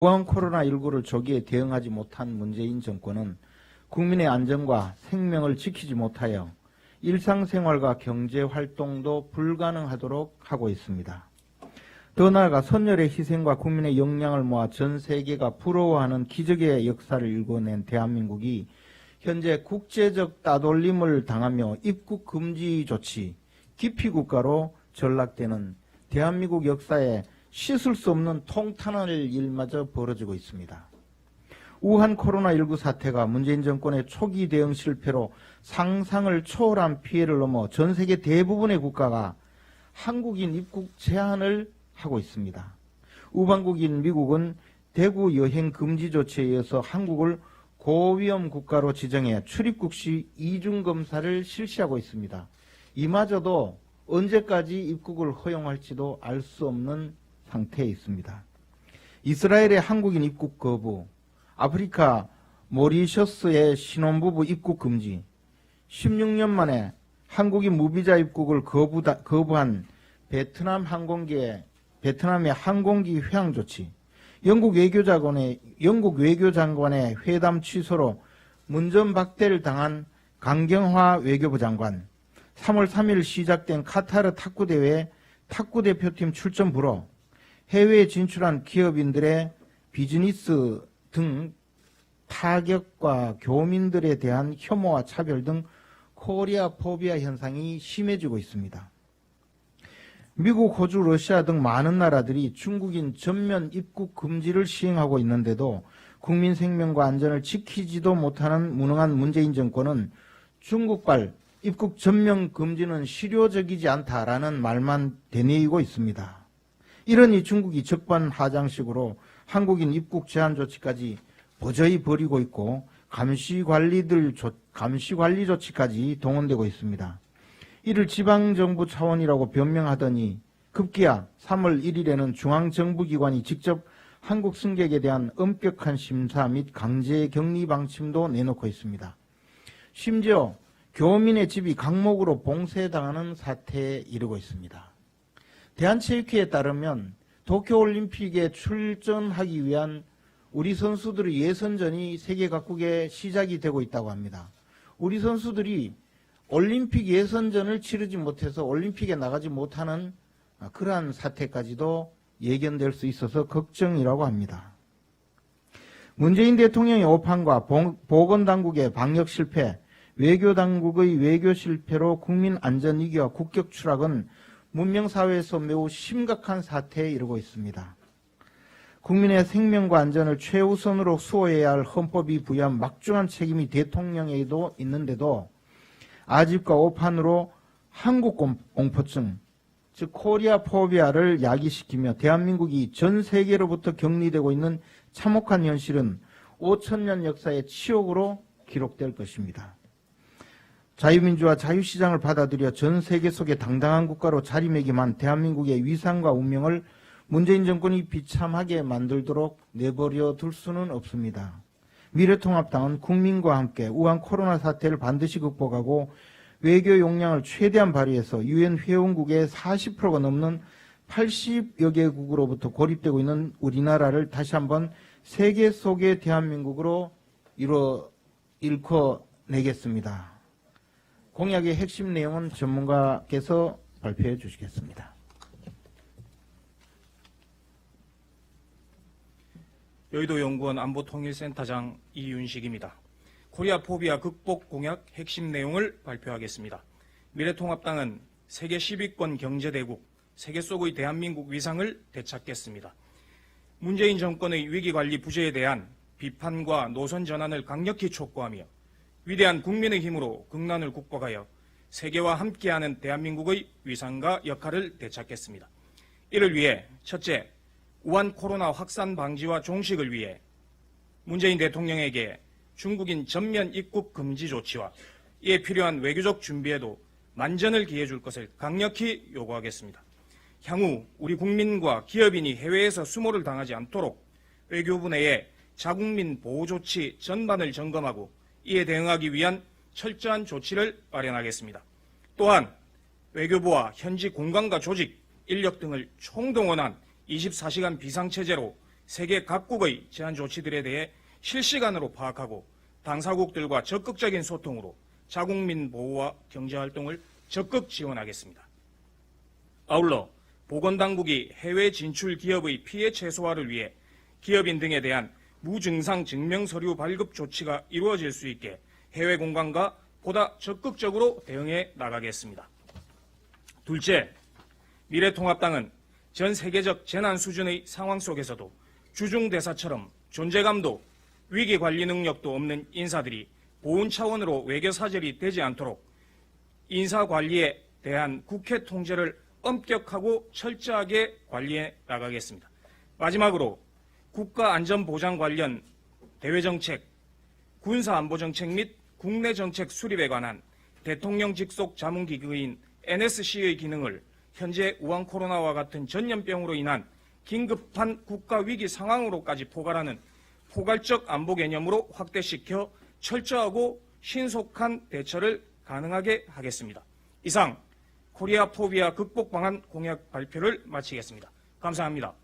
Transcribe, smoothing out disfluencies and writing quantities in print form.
우한 코로나19를 조기에 대응하지 못한 문재인 정권은 국민의 안전과 생명을 지키지 못하여 일상생활과 경제활동도 불가능하도록 하고 있습니다. 더 나아가 선열의 희생과 국민의 역량을 모아 전 세계가 부러워하는 기적의 역사를 일궈낸 대한민국이 현재 국제적 따돌림을 당하며 입국 금지 조치, 기피국가로 전락되는 대한민국 역사에 씻을 수 없는 통탄할 일마저 벌어지고 있습니다. 우한 코로나19 사태가 문재인 정권의 초기 대응 실패로 상상을 초월한 피해를 넘어 전 세계 대부분의 국가가 한국인 입국 제한을 하고 있습니다. 우방국인 미국은 대구 여행 금지 조치에 이어서 한국을 고위험 국가로 지정해 출입국 시 이중검사를 실시하고 있습니다. 이마저도 언제까지 입국을 허용할지도 알 수 없는 상태에 있습니다. 이스라엘의 한국인 입국 거부, 아프리카 모리셔스의 신혼부부 입국 금지, 16년 만에 한국인 무비자 입국을 거부한 베트남의 항공기 회항 조치, 영국 외교장관의 회담 취소로 문전박대를 당한 강경화 외교부 장관, 3월 3일 시작된 카타르 탁구대회 탁구대표팀 출전 불허, 해외에 진출한 기업인들의 비즈니스 등 타격과 교민들에 대한 혐오와 차별 등 코리아 포비아 현상이 심해지고 있습니다. 미국, 호주, 러시아 등 많은 나라들이 중국인 전면 입국 금지를 시행하고 있는데도 국민 생명과 안전을 지키지도 못하는 무능한 문재인 정권은 중국발 입국 전면 금지는 실효적이지 않다라는 말만 되뇌이고 있습니다. 이러니 중국이 적반하장식으로 한국인 입국 제한 조치까지 버저히 벌이고 있고 감시관리 조치까지 동원되고 있습니다. 이를 지방정부 차원이라고 변명하더니 급기야 3월 1일에는 중앙정부기관이 직접 한국 승객에 대한 엄격한 심사 및 강제 격리 방침도 내놓고 있습니다. 심지어 교민의 집이 강목으로 봉쇄당하는 사태에 이르고 있습니다. 대한체육회에 따르면 도쿄올림픽에 출전하기 위한 우리 선수들의 예선전이 세계 각국에 시작이 되고 있다고 합니다. 우리 선수들이 올림픽 예선전을 치르지 못해서 올림픽에 나가지 못하는 그러한 사태까지도 예견될 수 있어서 걱정이라고 합니다. 문재인 대통령의 오판과 보건당국의 방역 실패, 외교당국의 외교 실패로 국민 안전 위기와 국격 추락은 문명사회에서 매우 심각한 사태에 이르고 있습니다. 국민의 생명과 안전을 최우선으로 수호해야 할 헌법이 부여한 막중한 책임이 대통령에게도 있는데도 아집과 오판으로 한국 공포증, 즉 코리아 포비아를 야기시키며 대한민국이 전 세계로부터 격리되고 있는 참혹한 현실은 5천년 역사의 치욕으로 기록될 것입니다. 자유민주화 자유시장을 받아들여 전 세계 속의 당당한 국가로 자리매김한 대한민국의 위상과 운명을 문재인 정권이 비참하게 만들도록 내버려 둘 수는 없습니다. 미래통합당은 국민과 함께 우한 코로나 사태를 반드시 극복하고 외교 역량을 최대한 발휘해서 유엔 회원국의 40%가 넘는 80여 개국으로부터 고립되고 있는 우리나라를 다시 한번 세계 속의 대한민국으로 일궈내겠습니다. 공약의 핵심 내용은 전문가께서 발표해 주시겠습니다. 여의도연구원 안보통일센터장 이윤식입니다. 코리아 포비아 극복 공약 핵심 내용을 발표하겠습니다. 미래통합당은 세계 10위권 경제대국, 세계 속의 대한민국 위상을 되찾겠습니다. 문재인 정권의 위기관리 부재에 대한 비판과 노선 전환을 강력히 촉구하며 위대한 국민의 힘으로 국난을 극복하여 세계와 함께하는 대한민국의 위상과 역할을 되찾겠습니다. 이를 위해 첫째, 우한 코로나 확산 방지와 종식을 위해 문재인 대통령에게 중국인 전면 입국 금지 조치와 이에 필요한 외교적 준비에도 만전을 기해 줄 것을 강력히 요구하겠습니다. 향후 우리 국민과 기업인이 해외에서 수모를 당하지 않도록 외교부 내에 자국민 보호 조치 전반을 점검하고 이에 대응하기 위한 철저한 조치를 마련하겠습니다. 또한 외교부와 현지 공간과 조직, 인력 등을 총동원한 24시간 비상체제로 세계 각국의 제한 조치들에 대해 실시간으로 파악하고 당사국들과 적극적인 소통으로 자국민 보호와 경제활동을 적극 지원하겠습니다. 아울러 보건당국이 해외 진출 기업의 피해 최소화를 위해 기업인 등에 대한 무증상 증명서류 발급 조치가 이루어질 수 있게 해외 공간과 보다 적극적으로 대응해 나가겠습니다. 둘째, 미래통합당은 전 세계적 재난 수준의 상황 속에서도 주중대사처럼 존재감도 위기관리 능력도 없는 인사들이 보훈 차원으로 외교사절이 되지 않도록 인사관리에 대한 국회 통제를 엄격하고 철저하게 관리해 나가겠습니다. 마지막으로 국가안전보장 관련 대외정책, 군사안보정책 및 국내정책 수립에 관한 대통령 직속 자문기구인 NSC의 기능을 현재 우한 코로나와 같은 전염병으로 인한 긴급한 국가위기 상황으로까지 포괄하는 포괄적 안보 개념으로 확대시켜 철저하고 신속한 대처를 가능하게 하겠습니다. 이상 코리아 포비아 극복 방안 공약 발표를 마치겠습니다. 감사합니다.